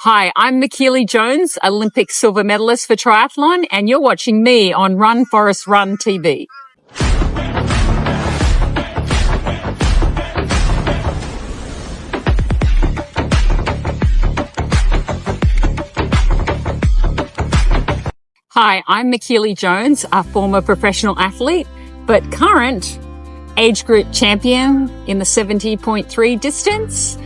Hi, I'm Michellie Jones, Olympic silver medalist for triathlon, and you're watching me on Run Forest Run TV. Hi, I'm Michellie Jones, a former professional athlete, but current age group champion in the 70.3 distance.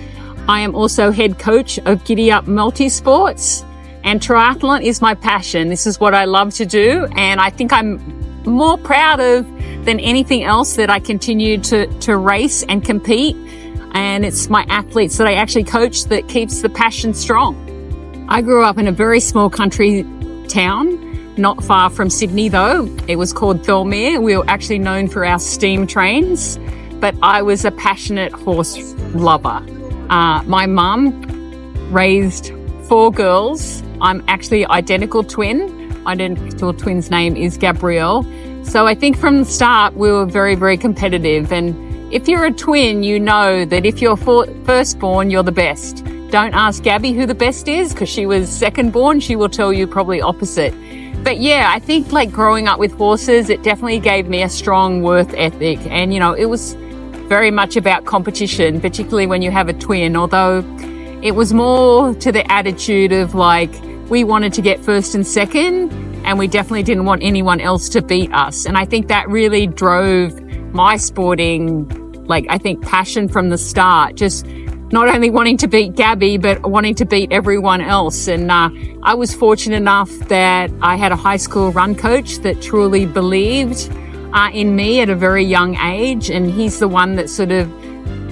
I am also head coach of Giddy Up Multisports, and triathlon is my passion. This is what I love to do, and I think I'm more proud of than anything else that I continue to race and compete, and it's my athletes that I actually coach that keeps the passion strong. I grew up in a very small country town, not far from Sydney though. It was called Thirlmere. We were actually known for our steam trains, but I was a passionate horse lover. My mum raised 4 girls. I'm actually identical twin. Identical twin's name is Gabrielle. So I think from the start we were very, very competitive. And if you're a twin, you know that if you're firstborn, you're the best. Don't ask Gabby who the best is because she was second born. She will tell you probably opposite. But yeah, I think like growing up with horses, it definitely gave me a strong work ethic. And, you know, it was very much about competition, particularly when you have a twin, although it was more to the attitude of like, we wanted to get first and second, and we definitely didn't want anyone else to beat us. And I think that really drove my sporting, like, I think passion from the start, just not only wanting to beat Gabby, but wanting to beat everyone else. And I was fortunate enough that I had a high school run coach that truly believed in me at a very young age. And he's the one that sort of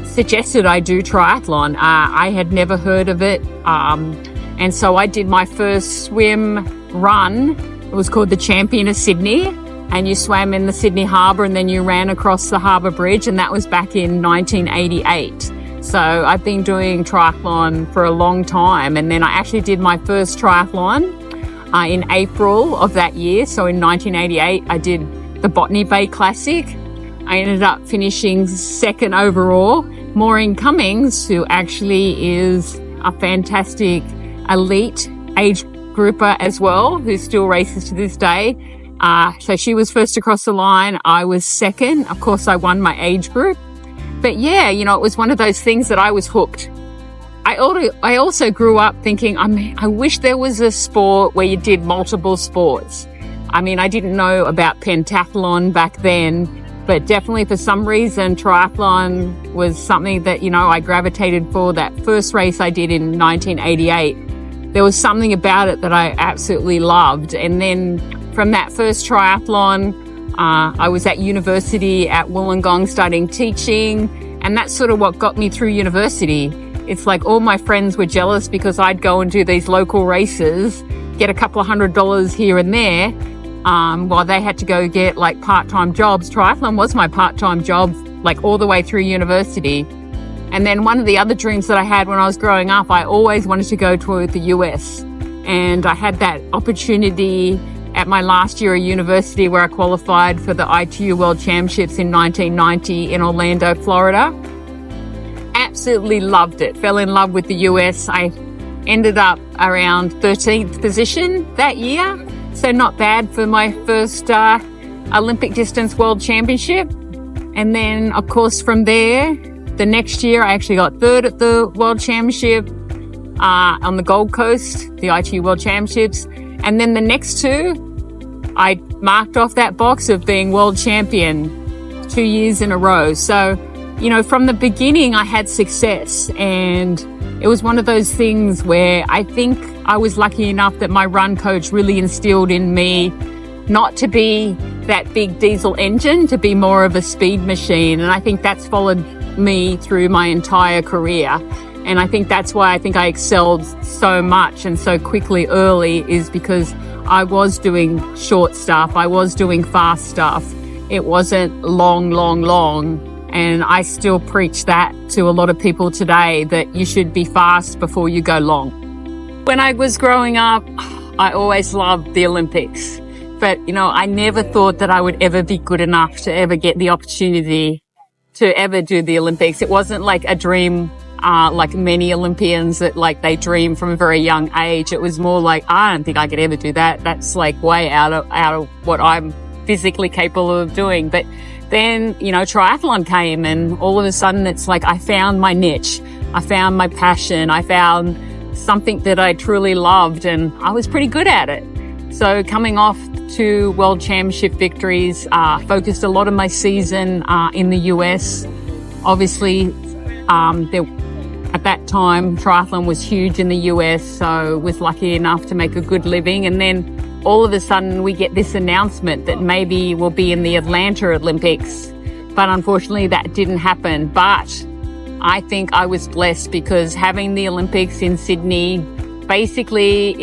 suggested I do triathlon. I had never heard of it. And so I did my first swim run. It was called the Champion of Sydney. And you swam in the Sydney Harbour and then you ran across the Harbour Bridge. And that was back in 1988. So I've been doing triathlon for a long time. And then I actually did my first triathlon in April of that year. So in 1988, I did the Botany Bay Classic. I ended up finishing second overall. Maureen Cummings, who actually is a fantastic elite age grouper as well, who still races to this day. So she was first across the line. I was second. Of course, I won my age group. But yeah, you know, it was one of those things that I was hooked. I also grew up thinking, I wish there was a sport where you did multiple sports. I mean, I didn't know about pentathlon back then, but definitely for some reason, triathlon was something that, you know, I gravitated for. That first race I did in 1988, there was something about it that I absolutely loved. And then from that first triathlon, I was at university at Wollongong studying teaching, and that's sort of what got me through university. It's like all my friends were jealous because I'd go and do these local races, get a couple of $100 here and there, while they had to go get like part-time jobs. Triathlon was my part-time job, like all the way through university. And then one of the other dreams that I had when I was growing up, I always wanted to go to the US. And I had that opportunity at my last year at university where I qualified for the ITU World Championships in 1990 in Orlando, Florida. Absolutely loved it. Fell in love with the US. I ended up around 13th position that year. So not bad for my first Olympic distance world championship. And then, of course, from there, the next year, I actually got third at the world championship on the Gold Coast, the ITU World Championships. And then the next 2, I marked off that box of being world champion 2 years in a row. So, you know, from the beginning, I had success. And it was one of those things where I think I was lucky enough that my run coach really instilled in me not to be that big diesel engine, to be more of a speed machine. And I think that's followed me through my entire career. And I think that's why I think I excelled so much and so quickly early, is because I was doing short stuff. I was doing fast stuff. It wasn't long. And I still preach that to a lot of people today, that you should be fast before you go long. When I was growing up, I always loved the Olympics. But, you know, I never thought that I would ever be good enough to ever get the opportunity to ever do the Olympics. It wasn't like a dream like many Olympians that like they dream from a very young age. It was more like, I don't think I could ever do that. That's like way out of what I'm physically capable of doing. But then, you know, triathlon came, and all of a sudden it's like I found my niche. I found my passion. I found something that I truly loved, and I was pretty good at it. So coming off to World Championship victories, focused a lot of my season in the US. Obviously, at that time, triathlon was huge in the US, so was lucky enough to make a good living. And then all of a sudden we get this announcement that maybe we'll be in the Atlanta Olympics. But unfortunately that didn't happen. But I think I was blessed because having the Olympics in Sydney, basically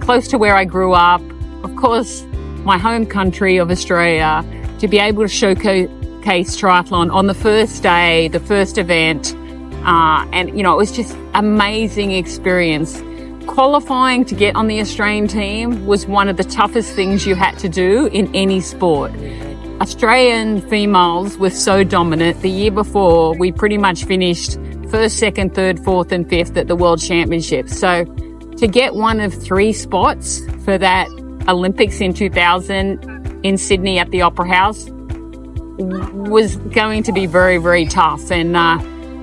close to where I grew up, of course, my home country of Australia, to be able to showcase triathlon on the first day, the first event. And, you know, it was just amazing experience. Qualifying to get on the Australian team was one of the toughest things you had to do in any sport. Australian females were so dominant. The year before, we pretty much finished first, second, third, fourth, and fifth at the World Championships. So to get one of 3 spots for that Olympics in 2000 in Sydney at the Opera House was going to be very, very tough. And,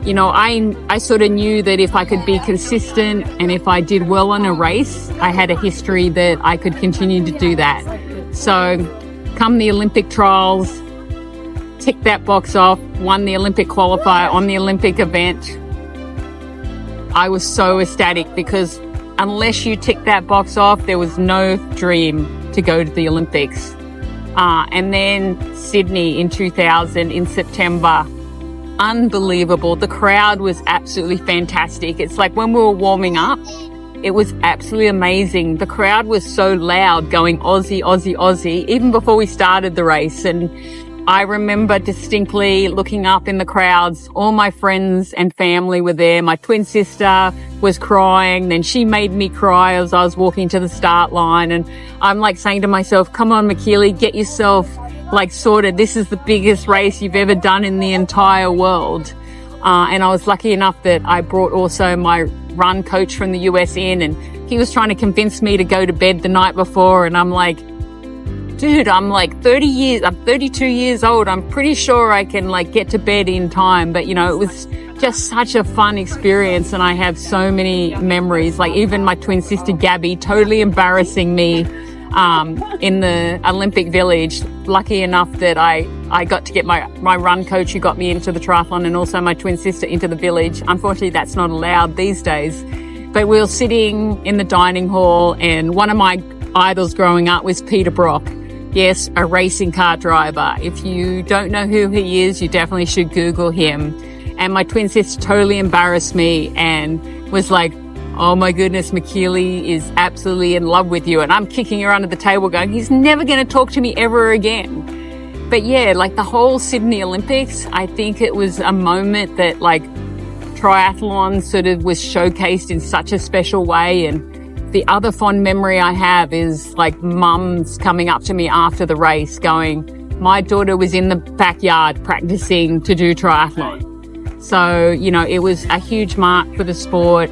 you know, I sort of knew that if I could be consistent and if I did well on a race, I had a history that I could continue to do that. So come the Olympic trials, tick that box off, won the Olympic qualifier on the Olympic event. I was so ecstatic because unless you tick that box off, there was no dream to go to the Olympics. And then Sydney in 2000 in September. Unbelievable. The crowd was absolutely fantastic. It's like when we were warming up, it was absolutely amazing. The crowd was so loud going Aussie, Aussie, Aussie, even before we started the race. And I remember distinctly looking up in the crowds. All my friends and family were there. My twin sister was crying. Then she made me cry as I was walking to the start line. And I'm like saying to myself, come on, Michellie, get yourself like sorted. This is the biggest race you've ever done in the entire world. And I was lucky enough that I brought also my run coach from the US in, and he was trying to convince me to go to bed the night before. And I'm like, dude, I'm like 32 years old. I'm pretty sure I can like get to bed in time. But you know, it was just such a fun experience. And I have so many memories, like even my twin sister, Gabby, totally embarrassing me in the Olympic Village. Lucky enough that I got to get my run coach who got me into the triathlon, and also my twin sister into the village. Unfortunately, that's not allowed these days. But we were sitting in the dining hall, and one of my idols growing up was Peter Brock. Yes, a racing car driver. If you don't know who he is, you definitely should Google him. And my twin sister totally embarrassed me and was like, oh my goodness, Michellie is absolutely in love with you. And I'm kicking her under the table going, he's never going to talk to me ever again. But yeah, like the whole Sydney Olympics, I think it was a moment that like triathlon sort of was showcased in such a special way. And the other fond memory I have is like mums coming up to me after the race going, my daughter was in the backyard practicing to do triathlon. So, you know, it was a huge mark for the sport.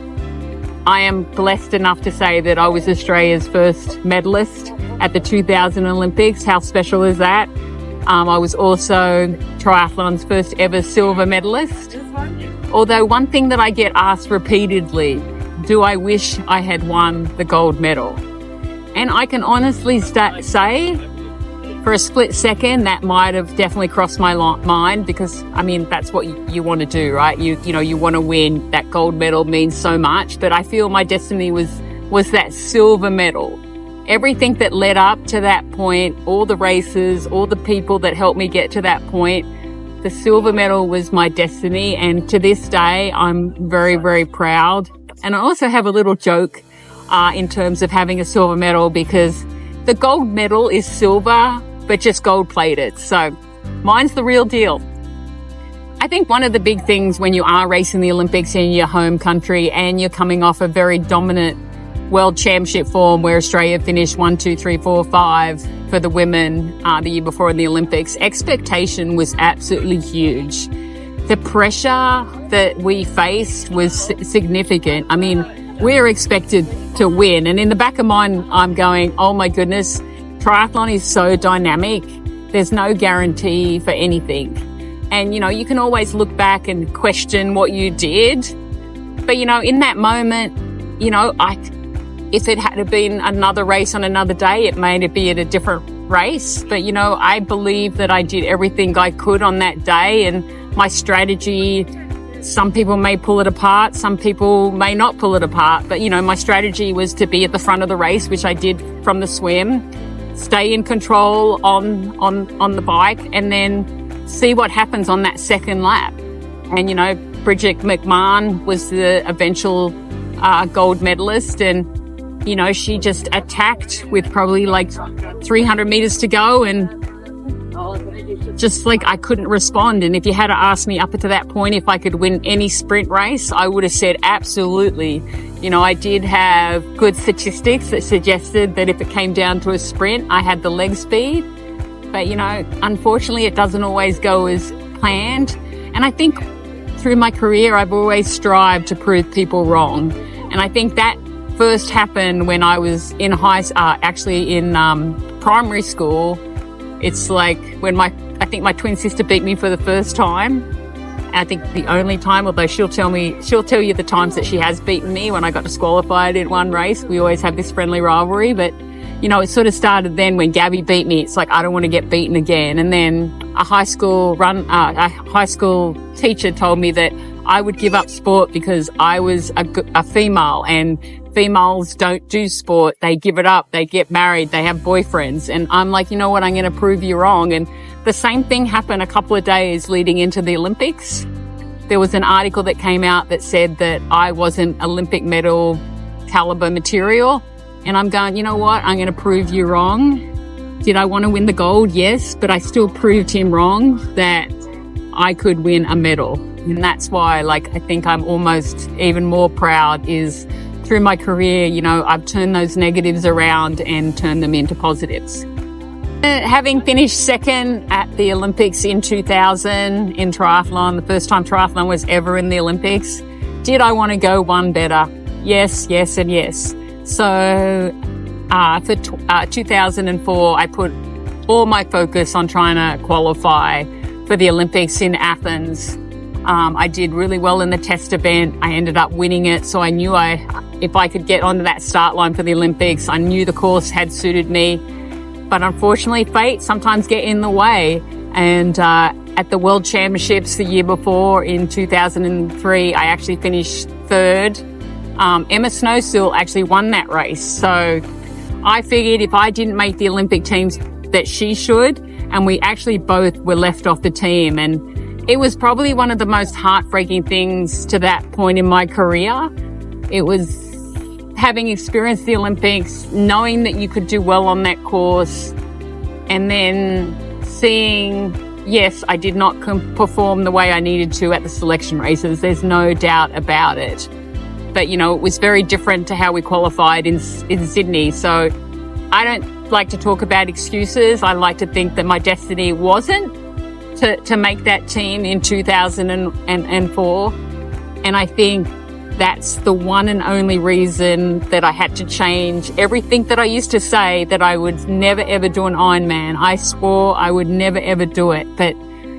I am blessed enough to say that I was Australia's first medalist at the 2000 Olympics. How special is that? I was also triathlon's first ever silver medalist. Although one thing that I get asked repeatedly, do I wish I had won the gold medal? And I can honestly say, for a split second, that might have definitely crossed my mind, because, I mean, that's what you want to do, right? You know, you want to win. That gold medal means so much. But I feel my destiny was that silver medal. Everything that led up to that point, all the races, all the people that helped me get to that point, the silver medal was my destiny. And to this day, I'm very, very proud. And I also have a little joke in terms of having a silver medal, because the gold medal is silver, but just gold plated. So mine's the real deal. I think one of the big things when you are racing the Olympics in your home country and you're coming off a very dominant World Championship form where Australia finished 1, 2, 3, 4, 5 for the women the year before in the Olympics, expectation was absolutely huge. the pressure that we faced was significant. I mean, we're expected to win. And in the back of mine, I'm going, oh my goodness, triathlon is so dynamic. There's no guarantee for anything. And, you know, you can always look back and question what you did. But, you know, in that moment, you know, if it had been another race on another day, it may be at a different race. But, you know, I believe that I did everything I could on that day, and my strategy, some people may pull it apart, some people may not pull it apart. But, you know, my strategy was to be at the front of the race, which I did from the swim, stay in control on the bike, and then see what happens on that second lap. And, you know, Bridget McMahon was the eventual gold medalist, and, you know, she just attacked with probably like 300 meters to go, and just like I couldn't respond. And if you had to ask me up to that point if I could win any sprint race, I would have said absolutely. You know, I did have good statistics that suggested that if it came down to a sprint, I had the leg speed. But, you know, unfortunately, it doesn't always go as planned. And I think through my career, I've always strived to prove people wrong. And I think that first happened when I was in primary school. It's like when I think my twin sister beat me for the first time. I think the only time, although she'll tell you the times that she has beaten me when I got disqualified in one race. We always have this friendly rivalry, but, you know, it sort of started then when Gabby beat me. It's like, I don't want to get beaten again. And then a high school teacher told me that I would give up sport because I was a female, and females don't do sport. They give it up. They get married. They have boyfriends. And I'm like, you know what? I'm going to prove you wrong. And the same thing happened a couple of days leading into the Olympics. There was an article that came out that said that I wasn't Olympic medal caliber material. And I'm going, you know what? I'm going to prove you wrong. Did I want to win the gold? Yes, but I still proved him wrong that I could win a medal. And that's why, like, I think I'm almost even more proud is through my career, you know, I've turned those negatives around and turned them into positives. Having finished second at the Olympics in 2000 in triathlon, the first time triathlon was ever in the Olympics, did I want to go one better? Yes, yes, and yes. So for 2004, I put all my focus on trying to qualify for the Olympics in Athens. I did really well in the test event. I ended up winning it. So I knew if I could get onto that start line for the Olympics, I knew the course had suited me. But unfortunately, fate sometimes get in the way. And at the World Championships the year before in 2003, I actually finished third. Emma Snowsill actually won that race. So I figured if I didn't make the Olympic teams that she should, and we actually both were left off the team. And it was probably one of the most heartbreaking things to that point in my career. It was having experienced the Olympics, knowing that you could do well on that course, and then seeing, yes, I did not perform the way I needed to at the selection races. There's no doubt about it. But, you know, it was very different to how we qualified in Sydney. So I don't like to talk about excuses. I like to think that my destiny wasn't to make that team in 2004. And I think that's the one and only reason that I had to change everything that I used to say, that I would never, ever do an Ironman. I swore I would never, ever do it. But,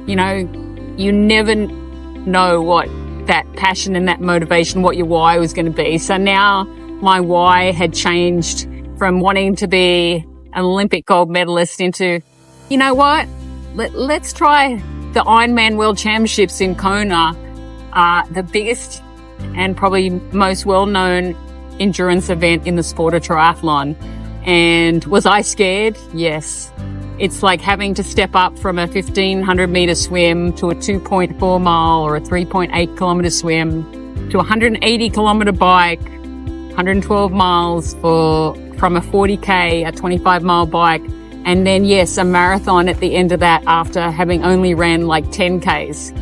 you know, you never know what that passion and that motivation, what your why was going to be. So now my why had changed from wanting to be an Olympic gold medalist into, you know what, let's try the Ironman World Championships in Kona, the biggest and probably most well-known endurance event in the sport of triathlon. And was I scared? Yes. It's like having to step up from a 1,500 meter swim to a 2.4 mile or a 3.8 kilometer swim to a 180 kilometer bike, 112 miles from a 40K, a 25 mile bike. And then, yes, a marathon at the end of that after having only ran like 10Ks.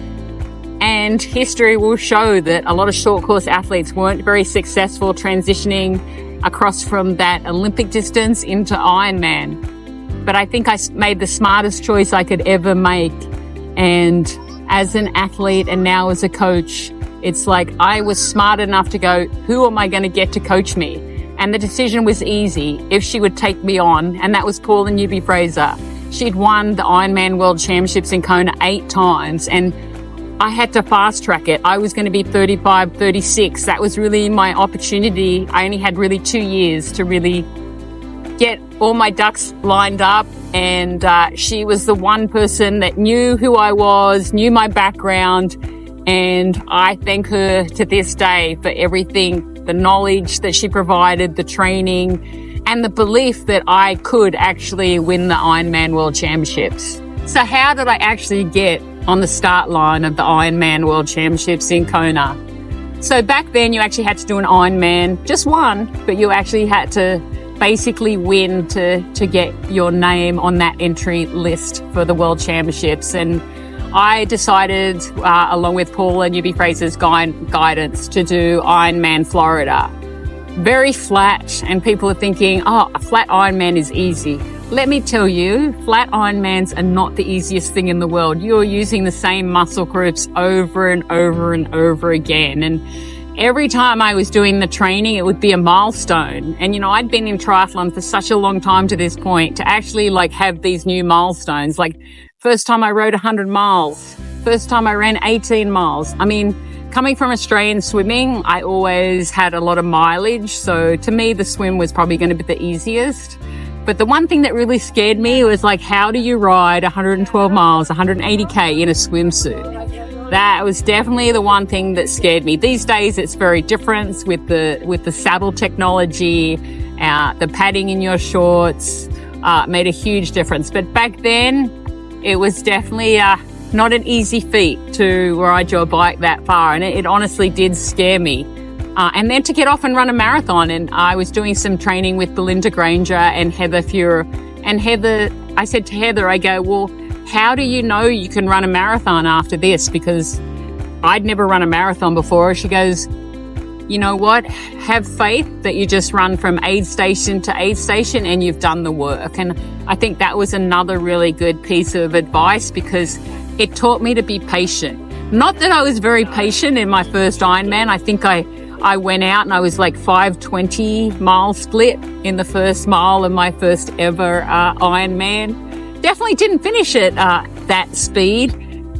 And history will show that a lot of short course athletes weren't very successful transitioning across from that Olympic distance into Ironman. But I think I made the smartest choice I could ever make. And as an athlete and now as a coach, it's like I was smart enough to go, who am I going to get to coach me? And the decision was easy if she would take me on, and that was Paula Newby-Fraser. She'd won the Ironman World Championships in Kona 8 times, and I had to fast track it. I was going to be 35, 36. That was really my opportunity. I only had really 2 years to really get all my ducks lined up. And she was the one person that knew who I was, knew my background. And I thank her to this day for everything, the knowledge that she provided, the training, and the belief that I could actually win the Ironman World Championships. So how did I actually get on the start line of the Ironman World Championships in Kona? So back then you actually had to do an Ironman, just one, but you actually had to basically win to get your name on that entry list for the World Championships. And I decided, along with Paula Newby-Fraser's guidance, to do Ironman Florida. Very flat, and people are thinking, oh, a flat Ironman is easy. Let me tell you, flat Ironmans are not the easiest thing in the world. You're using the same muscle groups over and over and over again. And every time I was doing the training, it would be a milestone. And, you know, I'd been in triathlon for such a long time to this point to actually have these new milestones. Like first time I rode 100 miles, first time I ran 18 miles. I mean, coming from Australian swimming, I always had a lot of mileage. So to me, the swim was probably going to be the easiest. But the one thing that really scared me was how do you ride 112 miles, 180K in a swimsuit? That was definitely the one thing that scared me. These days, it's very different with the saddle technology, the padding in your shorts, made a huge difference. But back then, it was definitely not an easy feat to ride your bike that far. And it honestly did scare me. And then to get off and run a marathon. And I was doing some training with Belinda Granger and Heather Fuhrer. And Heather, I said to Heather, I go, well, how do you know you can run a marathon after this? Because I'd never run a marathon before. She goes, you know what? Have faith that you just run from aid station to aid station and you've done the work. And I think that was another really good piece of advice because it taught me to be patient. Not that I was very patient in my first Ironman. I think I went out and I was 5:20 mile split in the first mile of my first ever Ironman. Definitely didn't finish at that speed,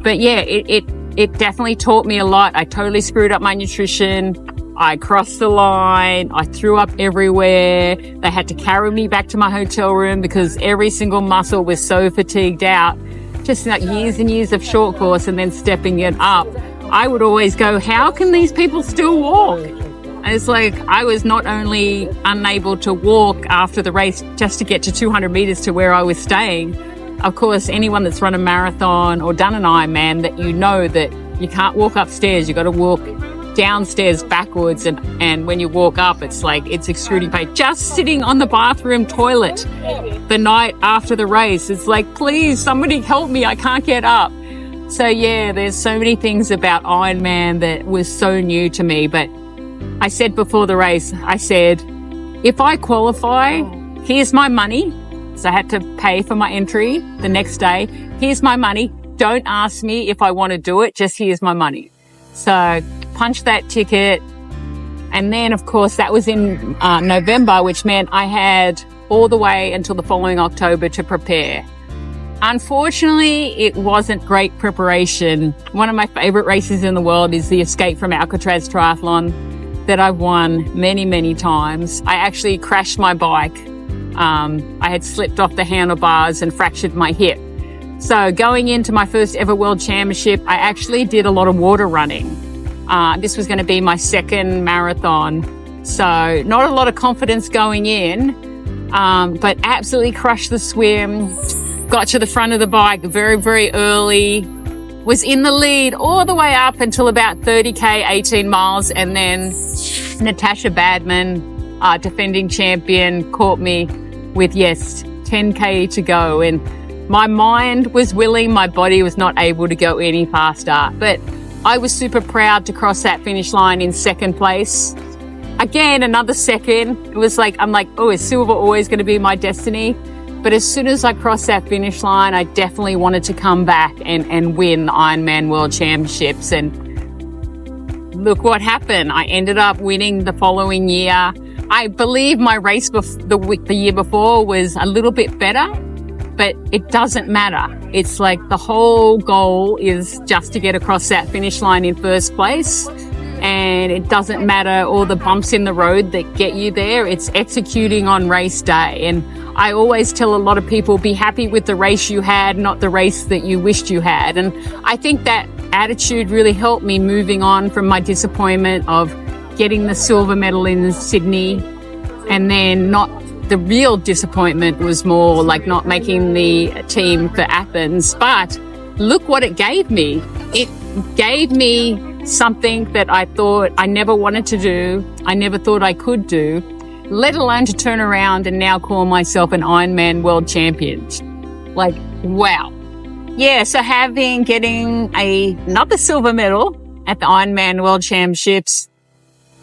but yeah, it definitely taught me a lot. I totally screwed up my nutrition. I crossed the line. I threw up everywhere. They had to carry me back to my hotel room because every single muscle was so fatigued out. Just years and years of short course and then stepping it up. I would always go, how can these people still walk? And it's I was not only unable to walk after the race just to get to 200 meters to where I was staying. Of course, anyone that's run a marathon or done an Ironman, that you know that you can't walk upstairs. You got to walk downstairs backwards. And when you walk up, it's excruciating pain. Just sitting on the bathroom toilet the night after the race, it's please, somebody help me. I can't get up. So yeah, there's so many things about Ironman that was so new to me. But I said before the race, I said, if I qualify, here's my money. So I had to pay for my entry the next day. Here's my money. Don't ask me if I want to do it. Just here's my money. So punched that ticket. And then, of course, that was in November, which meant I had all the way until the following October to prepare. Unfortunately, it wasn't great preparation. One of my favorite races in the world is the Escape from Alcatraz triathlon that I've won many, many times. I actually crashed my bike. I had slipped off the handlebars and fractured my hip. So going into my first ever world championship, I actually did a lot of water running. This was going to be my second marathon. So not a lot of confidence going in, but absolutely crushed the swim. Got to the front of the bike very, very early, was in the lead all the way up until about 30K, 18 miles. And then Natasha Badman, defending champion, caught me with, 10K to go. And my mind was willing, my body was not able to go any faster. But I was super proud to cross that finish line in second place. Again, another second. It was I'm oh, is silver always going to be my destiny? But as soon as I crossed that finish line, I definitely wanted to come back and win the Ironman World Championships. And look what happened. I ended up winning the following year. I believe my race the year before was a little bit better, but it doesn't matter. It's like the whole goal is just to get across that finish line in first place. And it doesn't matter all the bumps in the road that get you there. It's executing on race day. And I always tell a lot of people, be happy with the race you had, not the race that you wished you had. And I think that attitude really helped me moving on from my disappointment of getting the silver medal in Sydney. And then the real disappointment was more like not making the team for Athens. But look what it gave me. It gave me something that I thought I never wanted to do. I never thought I could do, let alone to turn around and now call myself an Ironman world champion. Like, wow. Yeah, so getting another silver medal at the Ironman World Championships,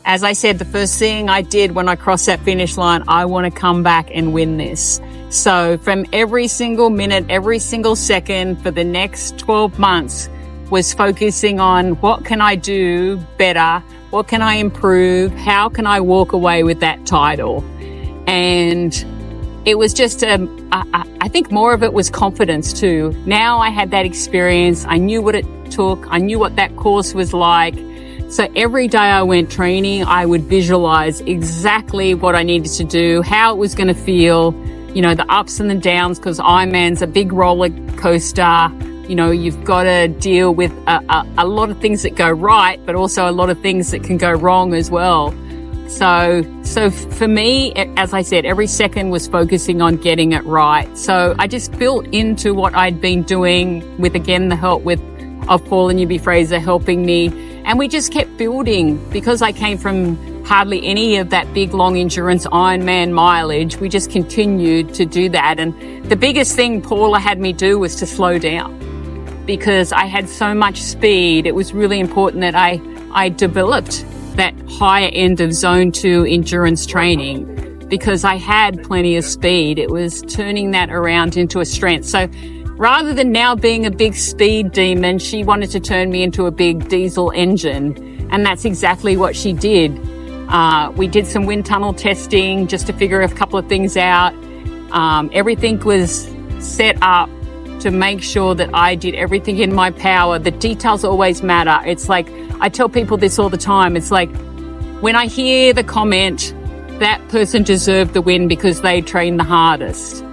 as I said, the first thing I did when I crossed that finish line, I want to come back and win this. So from every single minute, every single second for the next 12 months, was focusing on what can I do better? What can I improve? How can I walk away with that title? And it was just, I think more of it was confidence too. Now I had that experience. I knew what it took. I knew what that course was like. So every day I went training, I would visualize exactly what I needed to do, how it was going to feel, the ups and the downs, because Ironman's a big roller coaster. You've got to deal with a lot of things that go right, but also a lot of things that can go wrong as well. So for me, as I said, every second was focusing on getting it right. So I just built into what I'd been doing with, again, the help of Paul and Yubi Fraser helping me. And we just kept building because I came from hardly any of that big, long endurance Ironman mileage. We just continued to do that. And the biggest thing Paula had me do was to slow down, because I had so much speed. It was really important that I developed that higher end of zone 2 endurance training, because I had plenty of speed. It was turning that around into a strength. So rather than now being a big speed demon, she wanted to turn me into a big diesel engine. And that's exactly what she did. We did some wind tunnel testing just to figure a couple of things out. Everything was set up to make sure that I did everything in my power. The details always matter. It's like, I tell people this all the time. It's like, when I hear the comment, that person deserved the win because they trained the hardest.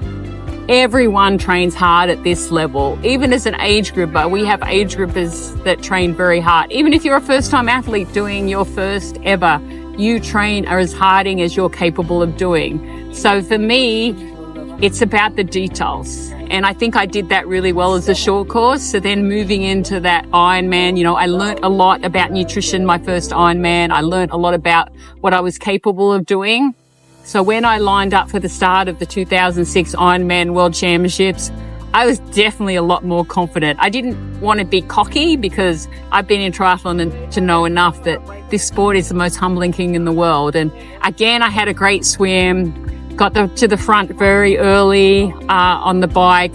Everyone trains hard at this level, even as an age grouper. We have age groupers that train very hard. Even if you're a first-time athlete doing your first ever, you train as hard as you're capable of doing. So for me, it's about the details. And I think I did that really well as a short course. So then moving into that Ironman, I learned a lot about nutrition my first Ironman. I learned a lot about what I was capable of doing. So when I lined up for the start of the 2006 Ironman World Championships, I was definitely a lot more confident. I didn't want to be cocky because I've been in triathlon to know enough that this sport is the most humbling thing in the world. And again, I had a great swim. Got to the front very early on the bike.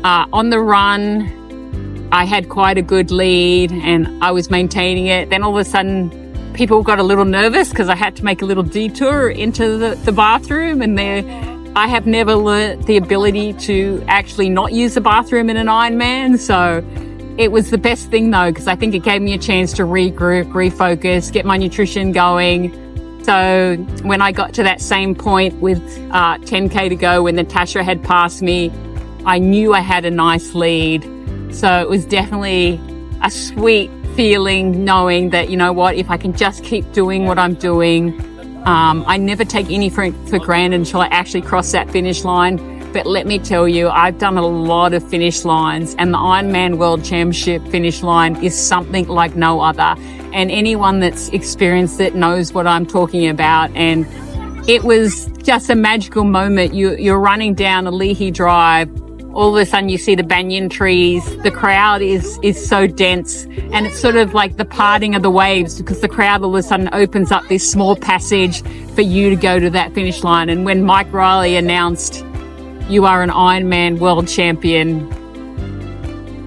On the run, I had quite a good lead and I was maintaining it. Then all of a sudden, people got a little nervous because I had to make a little detour into the bathroom. And I have never learnt the ability to actually not use the bathroom in an Ironman. So it was the best thing though, because I think it gave me a chance to regroup, refocus, get my nutrition going. So when I got to that same point with 10K to go, when Natasha had passed me, I knew I had a nice lead. So it was definitely a sweet feeling knowing that, if I can just keep doing what I'm doing, I never take anything for granted until I actually cross that finish line. But let me tell you, I've done a lot of finish lines, and the Ironman World Championship finish line is something like no other. And anyone that's experienced it knows what I'm talking about. And it was just a magical moment. You're running down a Leahy Drive. All of a sudden you see the banyan trees. The crowd is so dense, and it's sort of like the parting of the waves, because the crowd all of a sudden opens up this small passage for you to go to that finish line. And when Mike Riley announced you are an Ironman world champion.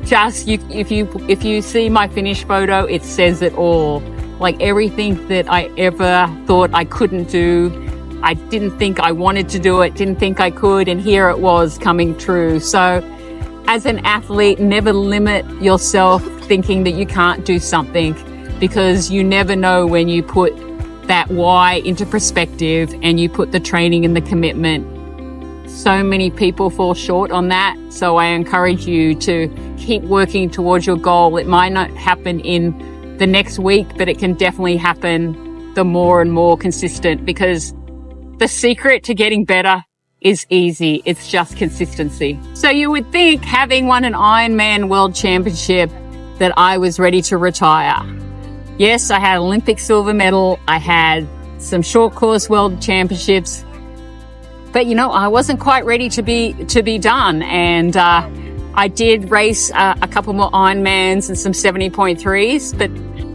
Just if you see my finish photo, it says it all. Like everything that I ever thought I couldn't do, I didn't think I wanted to do it, didn't think I could, and here it was coming true. So as an athlete, never limit yourself thinking that you can't do something, because you never know when you put that why into perspective and you put the training and the commitment. So many people fall short on that. So I encourage you to keep working towards your goal. It might not happen in the next week, but it can definitely happen the more and more consistent, because the secret to getting better is easy. It's just consistency. So you would think, having won an Ironman World Championship, that I was ready to retire. Yes, I had Olympic silver medal. I had some short course World Championships, but I wasn't quite ready to be done. And I did race a couple more Ironmans and some 70.3s, but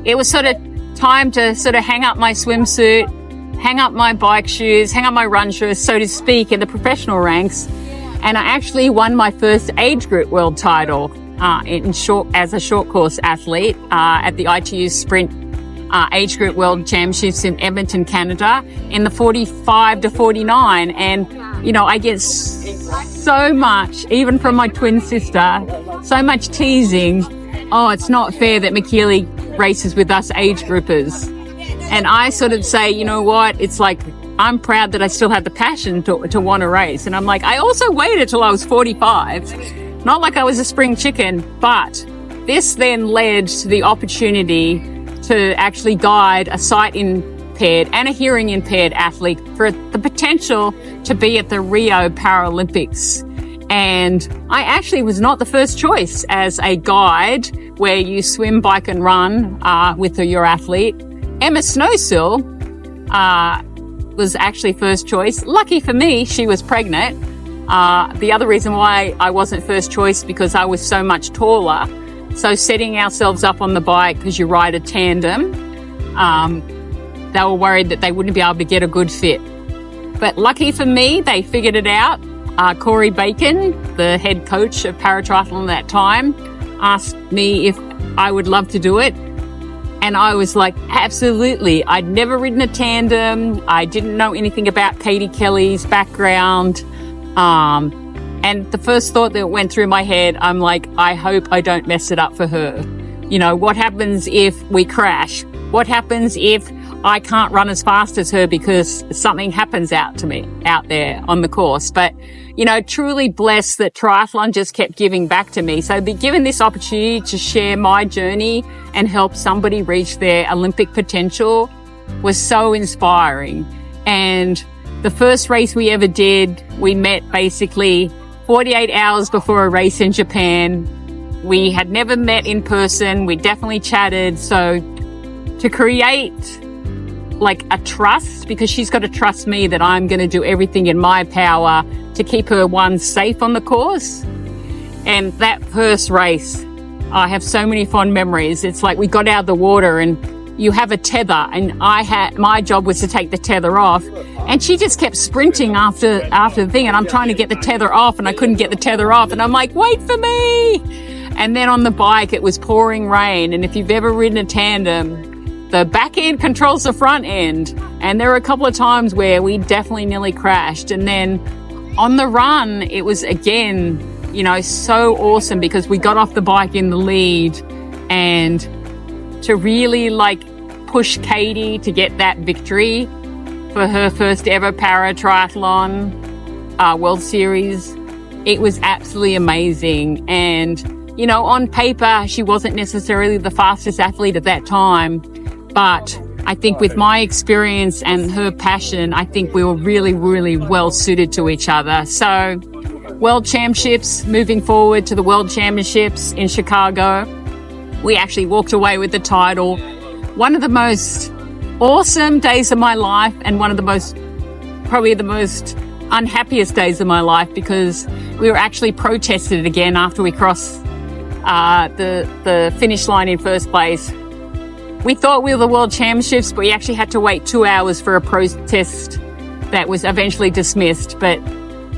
it was sort of time to sort of hang up my swimsuit, hang up my bike shoes, hang up my run shoes, so to speak, in the professional ranks. And I actually won my first age group world title as a short course athlete at the ITU Sprint age group world championships in Edmonton, Canada, in the 45 to 49. And I get so much, even from my twin sister, so much teasing. Oh, it's not fair that Michellie races with us age groupers. And I sort of say, you know what? It's like, I'm proud that I still have the passion to want to race. And I'm like, I also waited till I was 45. Not like I was a spring chicken, but this then led to the opportunity to actually guide a sight-impaired and a hearing-impaired athlete for the potential to be at the Rio Paralympics. And I actually was not the first choice as a guide where you swim, bike and run with your athlete. Emma Snowsill was actually first choice. Lucky for me, she was pregnant. The other reason why I wasn't first choice, because I was so much taller. So setting ourselves up on the bike, because you ride a tandem, they were worried that they wouldn't be able to get a good fit. But lucky for me, they figured it out. Corey Bacon, the head coach of paratriathlon at that time, asked me if I would love to do it. And I was like, absolutely. I'd never ridden a tandem. I didn't know anything about Katie Kelly's background. And the first thought that went through my head, I'm like, I hope I don't mess it up for her. What happens if we crash? What happens if I can't run as fast as her because something happens out there on the course? But, truly blessed that triathlon just kept giving back to me. So to be given this opportunity to share my journey and help somebody reach their Olympic potential was so inspiring. And the first race we ever did, we met basically 48 hours before a race in Japan. We had never met in person. We definitely chatted. So to create like a trust, because she's got to trust me that I'm going to do everything in my power to keep her safe on the course. And that first race, I have so many fond memories. It's like we got out of the water and you have a tether, and my job was to take the tether off, and she just kept sprinting after the thing, and I'm trying to get the tether off and I couldn't get the tether off, and I'm like, wait for me. And then on the bike, it was pouring rain. And if you've ever ridden a tandem, the back end controls the front end. And there were a couple of times where we definitely nearly crashed. And then on the run, it was again, so awesome, because we got off the bike in the lead, and to really push Katie to get that victory for her first ever para triathlon World Series. It was absolutely amazing. And, on paper, she wasn't necessarily the fastest athlete at that time, but I think with my experience and her passion, I think we were really, really well suited to each other. So World Championships, moving forward to the World Championships in Chicago, we actually walked away with the title. One of the most awesome days of my life, and probably the most unhappiest days of my life, because we were actually protested again after we crossed the finish line in first place. We thought we were the World Championships, but we actually had to wait 2 hours for a protest that was eventually dismissed. But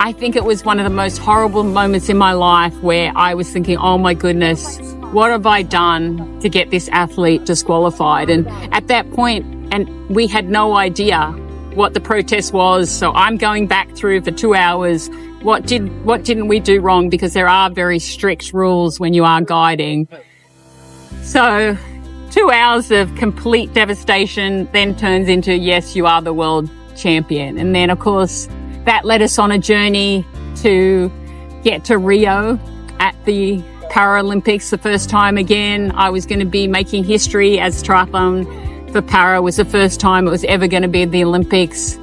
I think it was one of the most horrible moments in my life where I was thinking, oh my goodness, what have I done to get this athlete disqualified? And at that point, and we had no idea what the protest was. So I'm going back through for 2 hours. What didn't we do wrong? Because there are very strict rules when you are guiding. So 2 hours of complete devastation then turns into, yes, you are the world champion. And then, of course, that led us on a journey to get to Rio at the Paralympics the first time again. I was going to be making history, as triathlon for para was the first time it was ever going to be at the Olympics.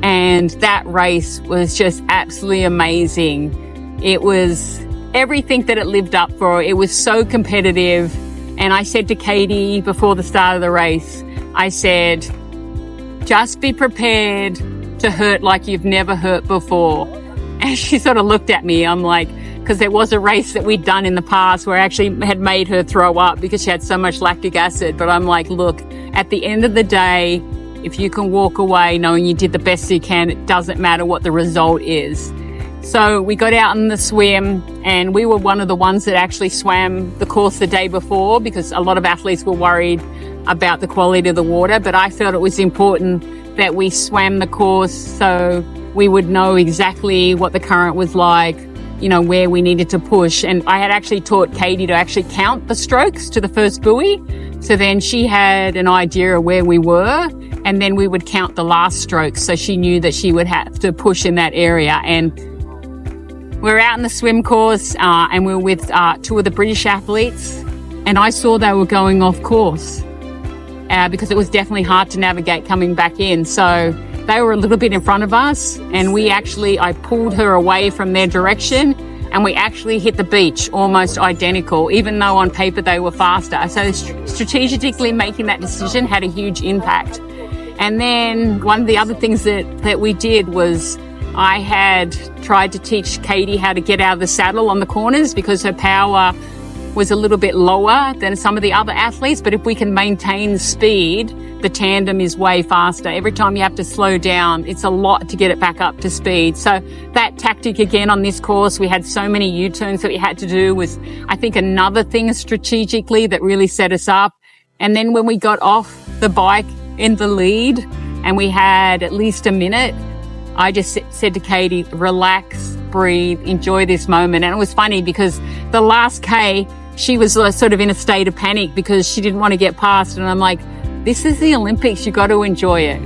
And that race was just absolutely amazing. It was everything that it lived up for. It was so competitive. And I said to Katie before the start of the race, I said, just be prepared to hurt like you've never hurt before. And she sort of looked at me. I'm like, because there was a race that we'd done in the past where I actually had made her throw up because she had so much lactic acid. But I'm like, look, at the end of the day, if you can walk away knowing you did the best you can, it doesn't matter what the result is. So we got out in the swim, and we were one of the ones that actually swam the course the day before, because a lot of athletes were worried about the quality of the water. But I felt it was important that we swam the course so we would know exactly what the current was like, you know, where we needed to push. And I had actually taught Katie to actually count the strokes to the first buoy. So then she had an idea of where we were, and then we would count the last strokes. So she knew that she would have to push in that area. And we're out in the swim course, and we're with two of the British athletes. And I saw they were going off course because it was definitely hard to navigate coming back in. So they were a little bit in front of us, and I pulled her away from their direction, and we actually hit the beach almost identical, even though on paper they were faster. So strategically making that decision had a huge impact. And then one of the other things that we did was I had tried to teach Katie how to get out of the saddle on the corners because her power was a little bit lower than some of the other athletes. But if we can maintain speed, the tandem is way faster. Every time you have to slow down, it's a lot to get it back up to speed. So that tactic again on this course, we had so many U-turns that we had to do, was I think another thing strategically that really set us up. And then when we got off the bike in the lead and we had at least a minute, I just said to Katie, relax, breathe, enjoy this moment. And it was funny because the last K, she was sort of in a state of panic because she didn't want to get past. And I'm like, this is the Olympics, you got to enjoy it.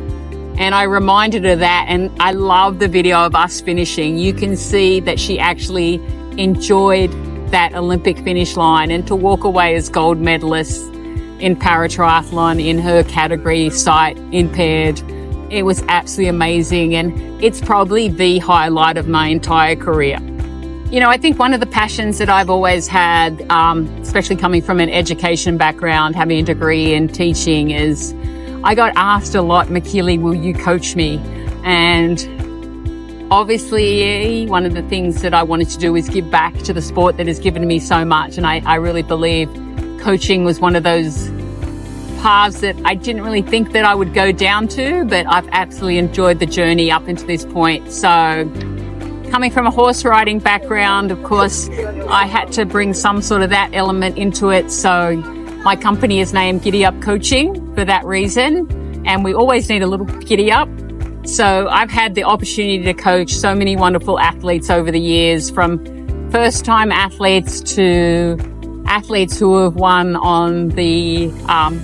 And I reminded her that, and I love the video of us finishing. You can see that she actually enjoyed that Olympic finish line, and to walk away as gold medalist in para-triathlon in her category, sight impaired, it was absolutely amazing. And it's probably the highlight of my entire career. You know, I think one of the passions that I've always had, especially coming from an education background, having a degree in teaching, is I got asked a lot, Michellie, will you coach me? And obviously, one of the things that I wanted to do is give back to the sport that has given me so much. And I really believe coaching was one of those paths that I didn't really think that I would go down to, but I've absolutely enjoyed the journey up into this point. So coming from a horse riding background, of course, I had to bring some sort of that element into it. So my company is named Giddy Up Coaching for that reason. And we always need a little giddy up. So I've had the opportunity to coach so many wonderful athletes over the years, from first-time athletes to athletes who have won on the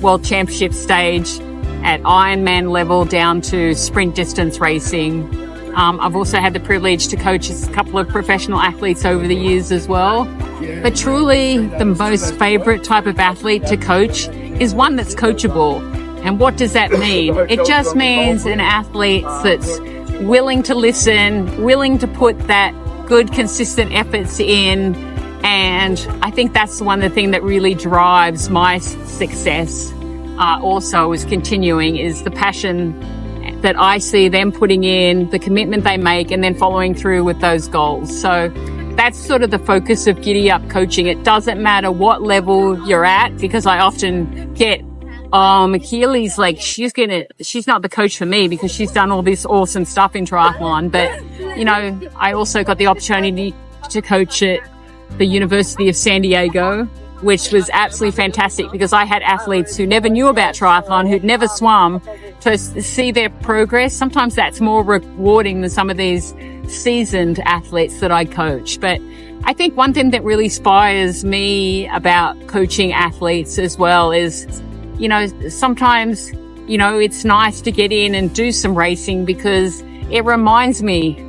World Championship stage at Ironman level down to sprint distance racing. I've also had the privilege to coach a couple of professional athletes over the years as well. But truly, the most favorite type of athlete to coach is one that's coachable. And what does that mean? It just means an athlete that's willing to listen, willing to put that good, consistent efforts in. And I think that's one of the things that really drives my success also is continuing, is the passion that I see them putting in, the commitment they make, and then following through with those goals. So that's sort of the focus of Giddy Up Coaching. It doesn't matter what level you're at, because I often get Michellie's like, she's not the coach for me because she's done all this awesome stuff in triathlon. But, you know, I also got the opportunity to coach at the University of San Diego, which was absolutely fantastic because I had athletes who never knew about triathlon, who'd never swum, to see their progress. Sometimes that's more rewarding than some of these seasoned athletes that I coach. But I think one thing that really inspires me about coaching athletes as well is, you know, sometimes, you know, it's nice to get in and do some racing because it reminds me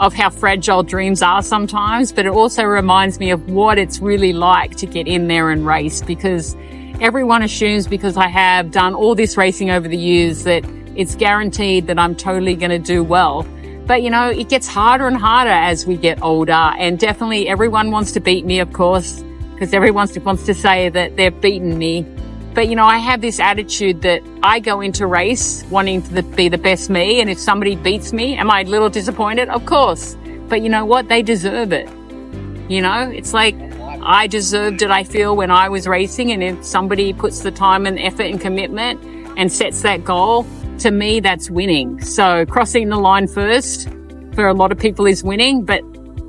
of how fragile dreams are sometimes, but it also reminds me of what it's really like to get in there and race, because everyone assumes because I have done all this racing over the years that it's guaranteed that I'm totally going to do well. But, you know, it gets harder and harder as we get older, and definitely everyone wants to beat me, of course, because everyone wants to say that they've beaten me. But, you know, I have this attitude that I go into race wanting to be the best me. And if somebody beats me, am I a little disappointed? Of course. But you know what? They deserve it. You know, it's like I deserved it, I feel, when I was racing. And if somebody puts the time and effort and commitment and sets that goal, to me, that's winning. So crossing the line first for a lot of people is winning, but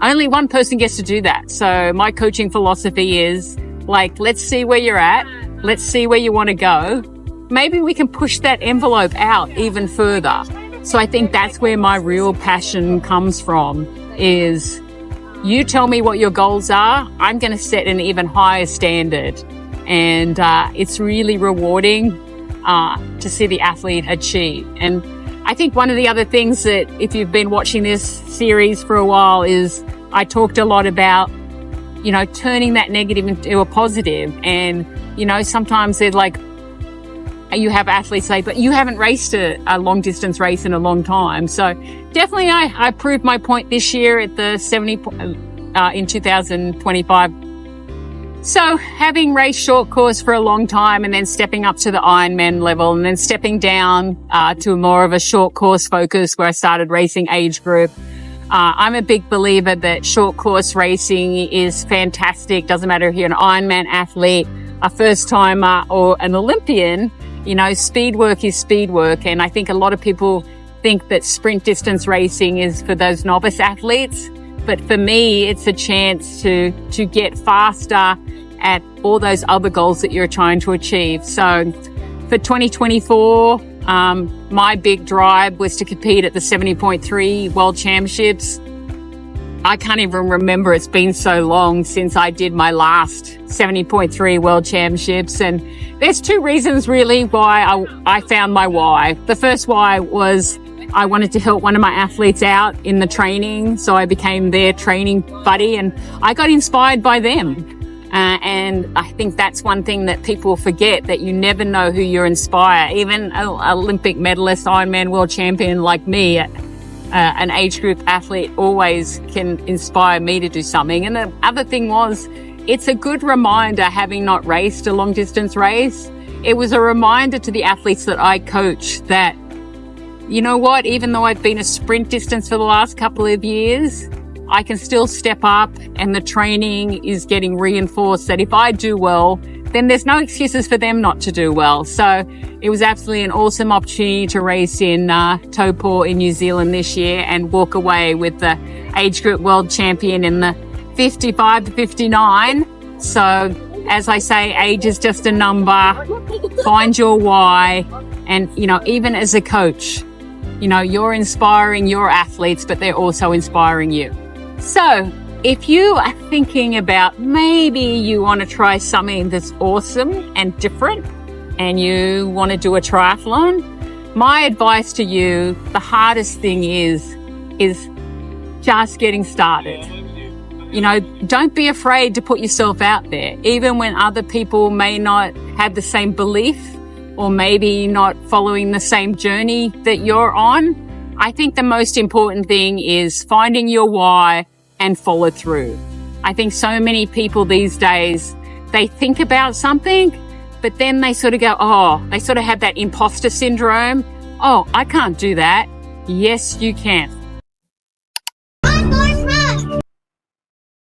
only one person gets to do that. So my coaching philosophy is like, let's see where you're at. Let's see where you want to go. Maybe we can push that envelope out even further. So I think that's where my real passion comes from, is you tell me what your goals are. I'm going to set an even higher standard. And it's really rewarding to see the athlete achieve. And I think one of the other things that, if you've been watching this series for a while, is I talked a lot about, you know, turning that negative into a positive. And, you know, sometimes they're like, you have athletes say, but you haven't raced a long distance race in a long time. So definitely I proved my point this year at the 70 in 2025. So having raced short course for a long time and then stepping up to the Ironman level and then stepping down to more of a short course focus where I started racing age group. I'm a big believer that short course racing is fantastic. Doesn't matter if you're an Ironman athlete, a first timer, or an Olympian. You know, speed work is speed work. And I think a lot of people think that sprint distance racing is for those novice athletes. But for me, it's a chance to get faster at all those other goals that you're trying to achieve. So for 2024, my big drive was to compete at the 70.3 World Championships. I can't even remember. It's been so long since I did my last 70.3 World Championships. And there's two reasons really why I found my why. The first why was I wanted to help one of my athletes out in the training. So I became their training buddy and I got inspired by them. And I think that's one thing that people forget, that you never know who you inspire. Even an Olympic medalist, Ironman world champion like me, an age group athlete, always can inspire me to do something. And the other thing was, it's a good reminder, having not raced a long distance race, it was a reminder to the athletes that I coach that, you know what, even though I've been a sprint distance for the last couple of years, I can still step up, and the training is getting reinforced that if I do well, then there's no excuses for them not to do well. So it was absolutely an awesome opportunity to race in Taupo in New Zealand this year and walk away with the age group world champion in the 55 to 59. So as I say, age is just a number. Find your why. And, you know, even as a coach, you know, you're inspiring your athletes, but they're also inspiring you. So if you are thinking about maybe you want to try something that's awesome and different and you want to do a triathlon, my advice to you, the hardest thing is just getting started. You know, don't be afraid to put yourself out there, even when other people may not have the same belief or maybe not following the same journey that you're on. I think the most important thing is finding your why and follow through. I think so many people these days, they think about something, but then they sort of go, they sort of have that imposter syndrome. Oh, I can't do that. Yes, you can.